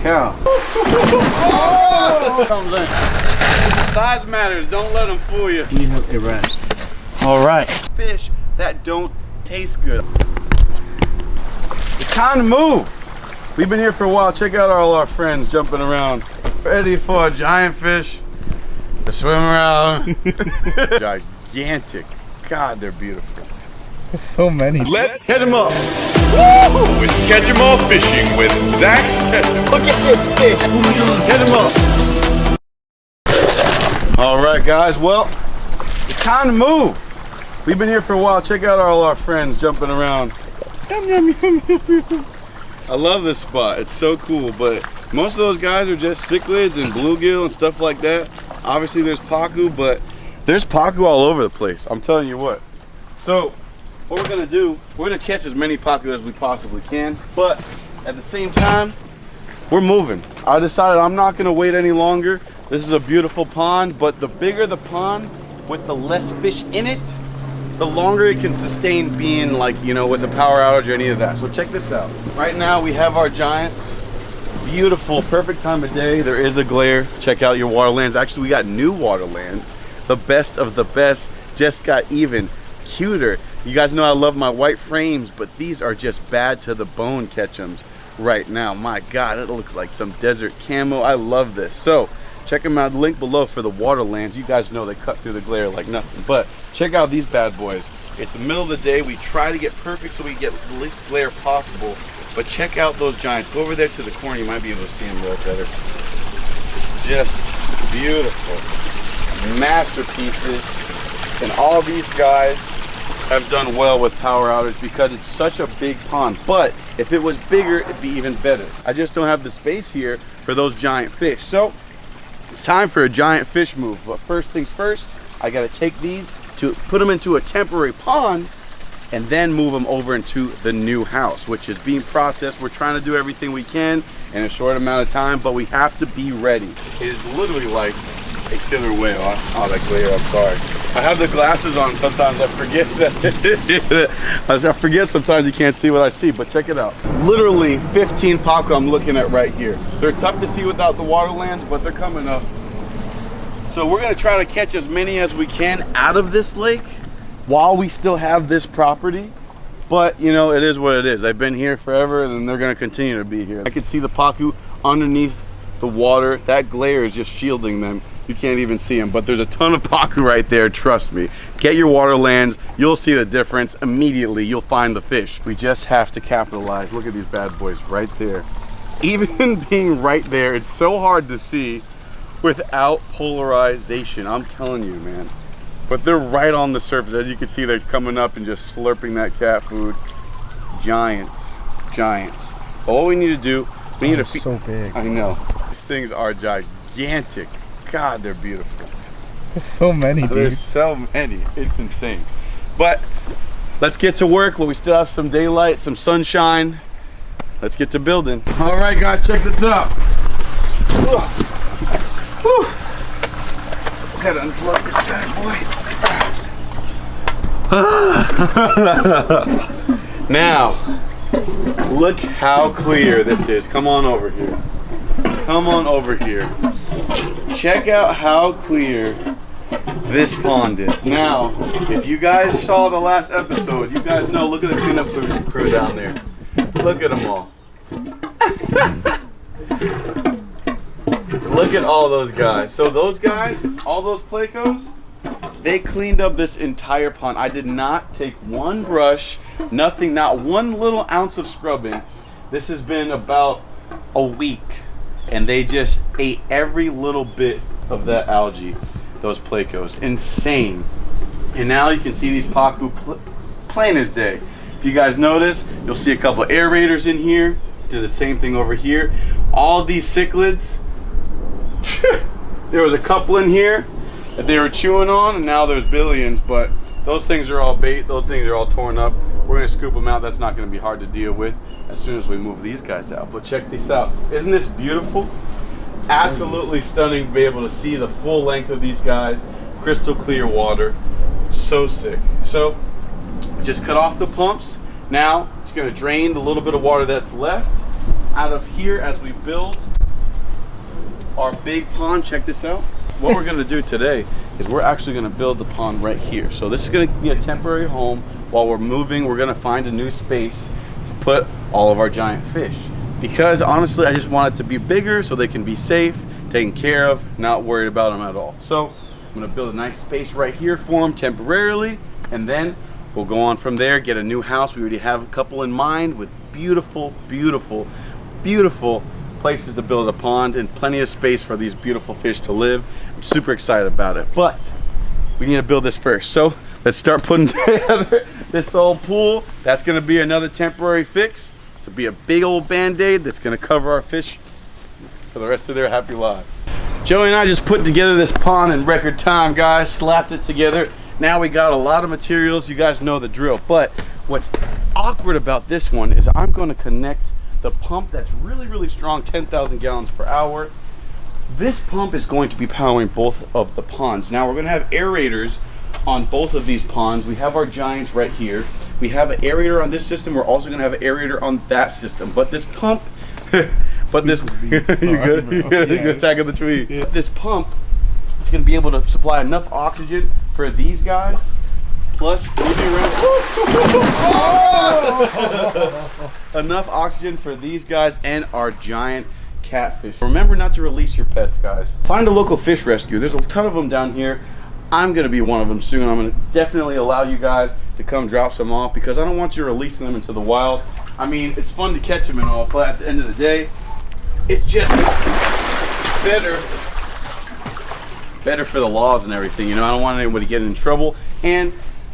cow. Comes in. Size matters. Don't let them fool you. We have a rat. All right. Fish that don't taste good. It's time to move. We've been here for a while. Check out all our friends jumping around. Ready for a giant fish to swim around. Gigantic. God, they're beautiful. There's so many. Let's Catch them up. Woo! With Catch 'em All Fishing with Zach Ketchum. Look at this fish. Catch them up. All right, guys. Well, it's time to move. We've been here for a while. Check out all our friends jumping around. Yum, yum, yum, yum, yum. I love this spot. It's so cool, but most of those guys are just cichlids and bluegill and stuff like that. Obviously, there's pacu, but there's pacu all over the place. I'm telling you what. So, what we're gonna do, we're gonna catch as many pacu as we possibly can, but at the same time, we're moving. I decided I'm not gonna wait any longer. This is a beautiful pond, but the bigger the pond with the less fish in it, the longer it can sustain being like, you know, with a power outage or any of that. So check this out. Right now we have our giants. Beautiful, perfect time of day. There is a glare. Check out your waterlands. Actually, we got new waterlands. The best of the best. Just got even cuter. You guys know I love my white frames, but these are just bad to the bone Ketchums right now. My God, it looks like some desert camo. I love this. So check them out, link below for the waterlands. You guys know they cut through the glare like nothing. But check out these bad boys. It's the middle of the day. We try to get perfect so we get the least glare possible. But check out those giants. Go over there to the corner. You might be able to see them a little better. Just beautiful masterpieces. And all these guys have done well with power outage because it's such a big pond. But if it was bigger, it'd be even better. I just don't have the space here for those giant fish. So it's time for a giant fish move. But first things first, I gotta take these to put them into a temporary pond and then move them over into the new house, which is being processed. We're trying to do everything we can in a short amount of time, but we have to be ready. It is literally like a killer whale. Oh, that glare, I'm sorry. I have the glasses on, sometimes I forget that. I forget sometimes you can't see what I see, but check it out. Literally 15 pacu I'm looking at right here. They're tough to see without the waterlands, but they're coming up. So we're gonna try to catch as many as we can out of this lake while we still have this property. But you know, it is what it is. They've been here forever and they're gonna continue to be here. I can see the pacu underneath the water. That glare is just shielding them. You can't even see them, but there's a ton of pacu right there, trust me. Get your waterlands, you'll see the difference immediately. You'll find the fish. We just have to capitalize. Look at these bad boys right there. Even being right there, it's so hard to see without polarization. I'm telling you, man. But they're right on the surface. As you can see, they're coming up and just slurping that cat food. Giants, giants. But what we need to do, we need to feed. So big. I know. These things are gigantic. God, they're beautiful. There's so many, dude. There's so many. It's insane. But let's get to work while we still have some daylight, some sunshine. Let's get to building. All right, guys, check this out. Gotta unplug this bad boy. Now, look how clear this is. Come on over here. Come on over here. Check out how clear this pond is. Now, if you guys saw the last episode, you guys know, look at the cleanup crew down there. Look at them all. Look at all those guys. So those guys, all those plecos, they cleaned up this entire pond. I did not take one brush, nothing, not one little ounce of scrubbing. This has been about a week. And they just ate every little bit of that algae, those plecos. Insane. And now you can see these pacu plain as day. If you guys notice, you'll see a couple aerators in here. Do the same thing over here. All these cichlids, there was a couple in here that they were chewing on, and now there's billions, but those things are all bait. Those things are all torn up. We're gonna scoop them out. That's not gonna be hard to deal with as soon as we move these guys out. But check this out. Isn't this beautiful? Absolutely stunning to be able to see the full length of these guys. Crystal clear water. So sick. So just cut off the pumps. Now it's gonna drain the little bit of water that's left out of here as we build. our big pond. Check this out. What we're gonna do today is we're actually gonna build the pond right here. So this is gonna be a temporary home. While we're moving, we're gonna find a new space to put all of our giant fish. Because honestly, I just want it to be bigger so they can be safe, taken care of, not worried about them at all. So I'm gonna build a nice space right here for them temporarily, and then we'll go on from there, get a new house. We already have a couple in mind with beautiful, beautiful, beautiful places to build a pond and plenty of space for these beautiful fish to live. I'm super excited about it, but we need to build this first. So let's start putting together this old pool. That's gonna be another temporary fix to be a big old band-aid that's gonna cover our fish for the rest of their happy lives. Joey and I just put together this pond in record time, guys, slapped it together. Now we got a lot of materials, you guys know the drill. But what's awkward about this one is I'm gonna connect the pump that's really, really strong, 10,000 gallons per hour. This pump is going to be powering both of the ponds. Now we're gonna have aerators on both of these ponds. We have our giants right here. We have an aerator on this system. We're also gonna have an aerator on that system. But this pump, but this, you good? You good? Tag of the tweet. Yeah. This pump is gonna be able to supply enough oxygen for these guys, plus moving around. Enough oxygen for these guys and our giant catfish. Remember not to release your pets, guys. Find a local fish rescue. There's a ton of them down here. I'm gonna be one of them soon. I'm gonna definitely allow you guys to come drop some off because I don't want you releasing them into the wild. I mean, it's fun to catch them and all, but at the end of the day, it's just better for the laws and everything. You know, I don't want anybody getting in trouble, and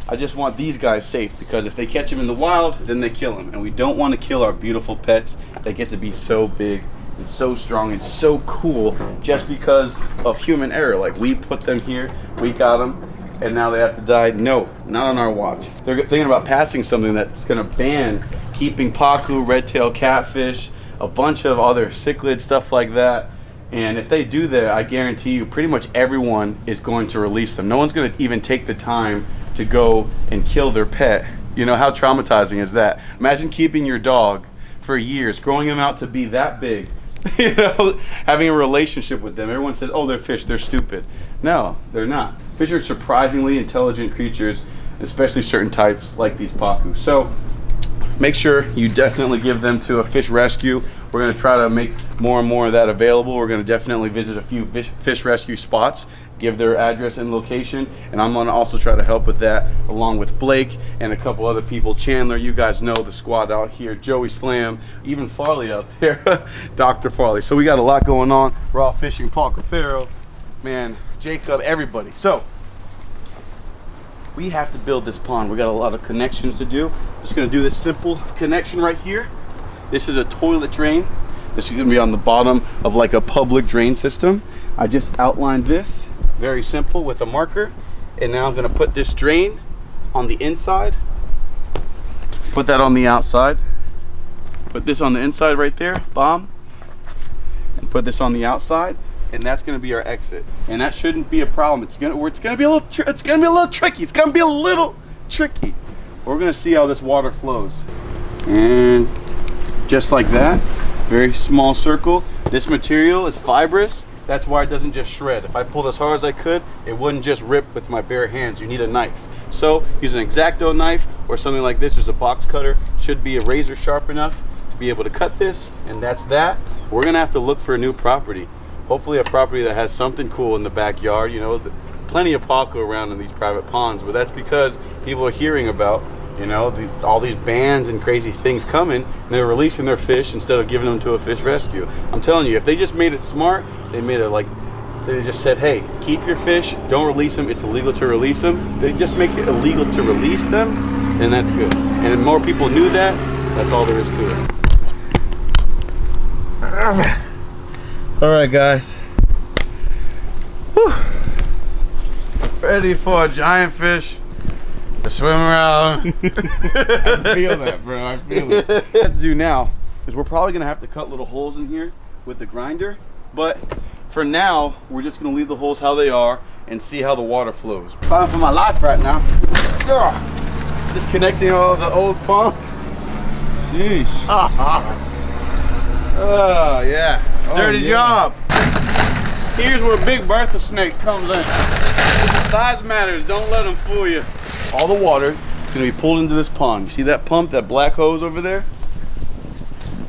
I just want these guys safe because if they catch them in the wild, then they kill them, and we don't want to kill our beautiful pets. They get to be so big and so strong and so cool just because of human error. Like, we put them here, we got them, and now they have to die. No, not on our watch. They're thinking about passing something that's going to ban keeping pacu, red-tailed catfish, a bunch of other cichlid, stuff like that. And if they do that, I guarantee you pretty much everyone is going to release them. No one's going to even take the time to go and kill their pet. You know, how traumatizing is that? Imagine keeping your dog for years, growing him out to be that big, you know, having a relationship with them. Everyone says, oh, they're fish, they're stupid. No, they're not. Fish are surprisingly intelligent creatures, especially certain types like these pacu. So make sure you definitely give them to a fish rescue. We're going to try to make more and more of that available. We're going to definitely visit a few fish rescue spots, give their address and location, and I'm going to also try to help with that along with Blake and a couple other people. Chandler, you guys know the squad out here, Joey Slam, even Farley out there, Dr. Farley. So we got a lot going on. Raw Fishing, Paul Cafaro, man, Jacob, everybody. So we have to build this pond. We got a lot of connections to do. Just going to do this simple connection right here. This is a toilet drain. This is going to be on the bottom of like a public drain system. I just outlined this, very simple, with a marker. And now I'm going to put this drain on the inside. Put that on the outside. Put this on the inside right there, bomb. And put this on the outside. And that's going to be our exit. And that shouldn't be a problem. It's going to be a little tricky. It's going to be a little tricky. We're going to see how this water flows. And just like that, very small circle. This material is fibrous. That's why it doesn't just shred. If I pulled as hard as I could, it wouldn't just rip with my bare hands. You need a knife. So use an X-Acto knife or something like this. There's a box cutter. Should be a razor sharp enough to be able to cut this. And that's that. We're gonna have to look for a new property. Hopefully a property that has something cool in the backyard. You know, plenty of pacu around in these private ponds, but that's because people are hearing about, you know, all these bans and crazy things coming, and they're releasing their fish instead of giving them to a fish rescue. I'm telling you, if they just made it smart, they made it like, they just said, hey, keep your fish, don't release them, it's illegal to release them. They just make it illegal to release them, and that's good. And if more people knew that, that's all there is to it. All right, guys. Whew. Ready for a giant fish to swim around. I feel that, bro. I feel it. What we have to do now is we're probably gonna have to cut little holes in here with the grinder, but for now we're just gonna leave the holes how they are and see how the water flows. Fine for my life right now. Ugh. Disconnecting all the old pumps. Sheesh. Oh yeah, dirty job. Here's where Big Bertha snake comes in. Size matters, don't let them fool you. All the water is gonna be pulled into this pond. You see that pump, that black hose over there?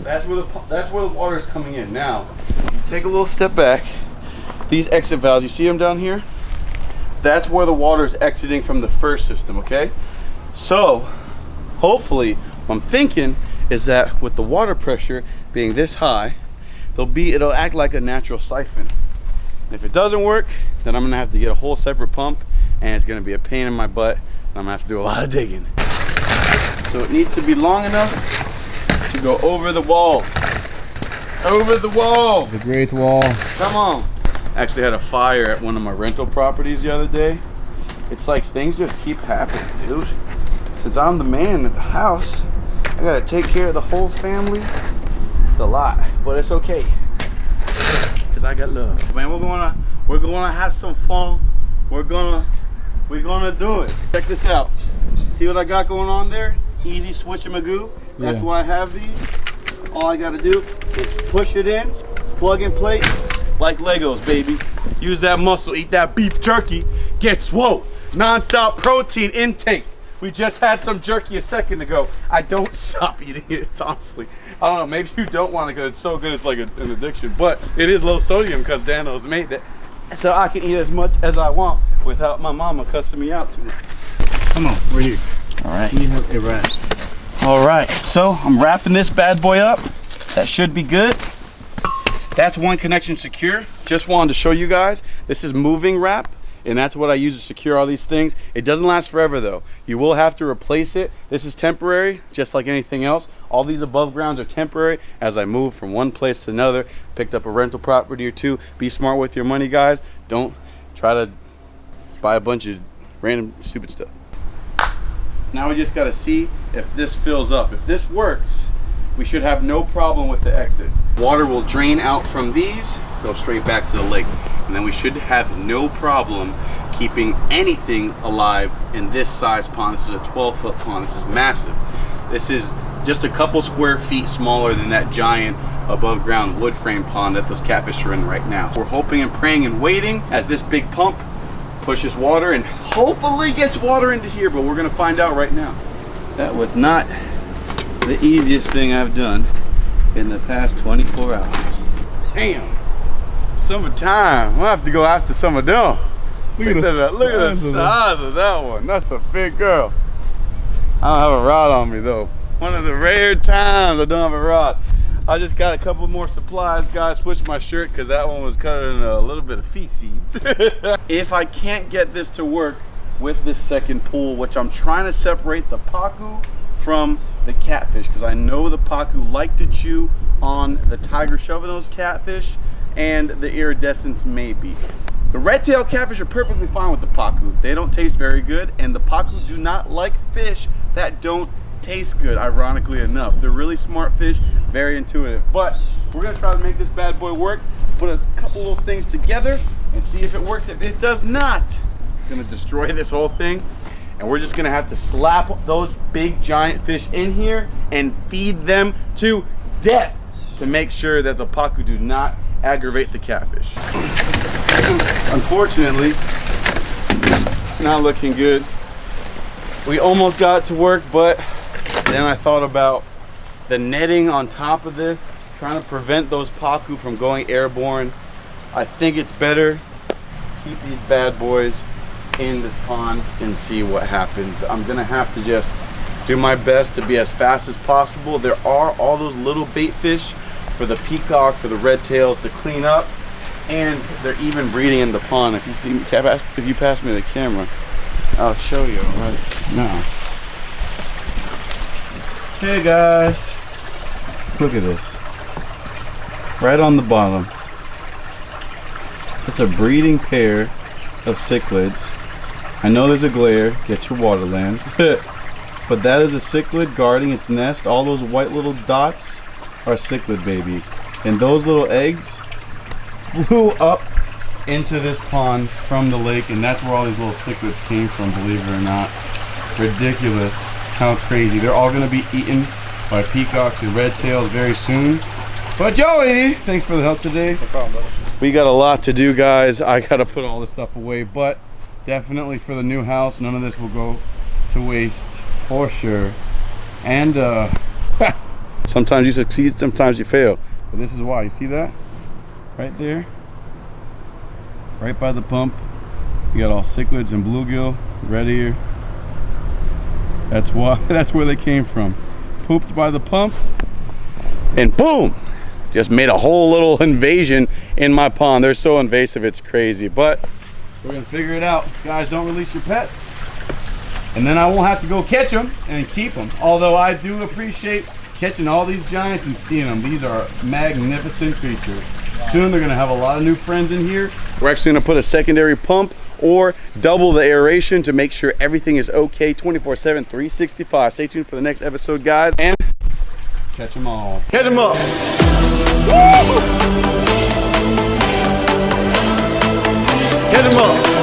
That's where the water is coming in. Now, you take a little step back. These exit valves, you see them down here? That's where the water is exiting from the first system, okay? So, hopefully, what I'm thinking is that with the water pressure being this high, it'll act like a natural siphon. If it doesn't work, then I'm gonna have to get a whole separate pump, and it's gonna be a pain in my butt, and I'm gonna have to do a lot of digging. So it needs to be long enough to go over the wall. Over the wall! The Great Wall. Come on! Actually had a fire at one of my rental properties the other day. It's like things just keep happening, dude. Since I'm the man at the house, I gotta take care of the whole family. It's a lot, but it's okay. Cause I got love. Man, we're gonna have some fun. We're gonna do it. Check this out. See what I got going on there? Easy switch-a-magoo. That's why I have these. All I gotta do is push it in, plug and play, like Legos, baby. Use that muscle, eat that beef jerky, get swole. Non-stop protein intake. We just had some jerky a second ago. I don't stop eating it, it's honestly. I don't know, maybe you don't want it because it's so good it's like an addiction, but it is low sodium because Dano's made that. So I can eat as much as I want without my mama cussing me out too much. Come on, we're here. All right. You have a wrap. All right, so I'm wrapping this bad boy up. That should be good. That's one connection secure. Just wanted to show you guys, this is moving wrap, and that's what I use to secure all these things. It doesn't last forever though. You will have to replace it. This is temporary, just like anything else. All these above grounds are temporary as I move from one place to another, picked up a rental property or two. Be smart with your money, guys. Don't try to buy a bunch of random stupid stuff. Now we just gotta see if this fills up. If this works, we should have no problem with the exits. Water will drain out from these, go straight back to the lake. And then we should have no problem keeping anything alive in this size pond. This is a 12-foot pond, this is massive. This is just a couple square feet smaller than that giant above ground wood frame pond that those catfish are in right now. We're hoping and praying and waiting as this big pump pushes water and hopefully gets water into here, but we're gonna find out right now. That was not the easiest thing I've done in the past 24 hours. Damn, summertime. We'll have to go after some of them. Look at the size of that one. That's a big girl. I don't have a rod on me though. One of the rare times I don't have a rod. I just got a couple more supplies, guys. Switched my shirt because that one was covered in a little bit of feces. If I can't get this to work with this second pool, which I'm trying to separate the pacu from the catfish, because I know the pacu like to chew on the tiger shovel-nosed catfish and the iridescents maybe. The red-tailed catfish are perfectly fine with the pacu. They don't taste very good, and the pacu do not like fish that don't taste good, ironically enough. They're really smart fish, very intuitive. But we're gonna try to make this bad boy work, put a couple little things together and see if it works. If it does not, it's gonna destroy this whole thing. And we're just gonna have to slap those big giant fish in here and feed them to death to make sure that the pacu do not aggravate the catfish. Unfortunately, it's not looking good. We almost got it to work, but then I thought about the netting on top of this, trying to prevent those pacu from going airborne. I think it's better keep these bad boys in this pond and see what happens. I'm gonna have to just do my best to be as fast as possible. There are all those little bait fish for the peacock, for the red tails to clean up, and they're even breeding in the pond. If you see me, if you pass me the camera, I'll show you right now. Hey guys, look at this. Right on the bottom. It's a breeding pair of cichlids. I know there's a glare, get your waterlands. But that is a cichlid guarding its nest. All those white little dots are cichlid babies. And those little eggs flew up into this pond from the lake, and that's where all these little cichlids came from, believe it or not. Ridiculous how crazy. They're all gonna be eaten by peacocks and red tails very soon. But Joey, thanks for the help today. No problem, brother. We got a lot to do, guys. I gotta put all this stuff away, but definitely for the new house, none of this will go to waste for sure. And sometimes you succeed, sometimes you fail, but this is why. You see that right there, right by the pump? You got all cichlids and bluegill right here. That's why. That's where they came from. Pooped by the pump, and boom, just made a whole little invasion in my pond. They're so invasive, it's crazy, but we're gonna figure it out. Guys, don't release your pets, and then I won't have to go catch them and keep them. Although I do appreciate catching all these giants and seeing them. These are magnificent creatures. Soon they're gonna have a lot of new friends in here. We're actually gonna put a secondary pump or double the aeration to make sure everything is okay 24/7, 365. Stay tuned for the next episode, guys, and catch them all. Catch them up. Woo! Catch them up.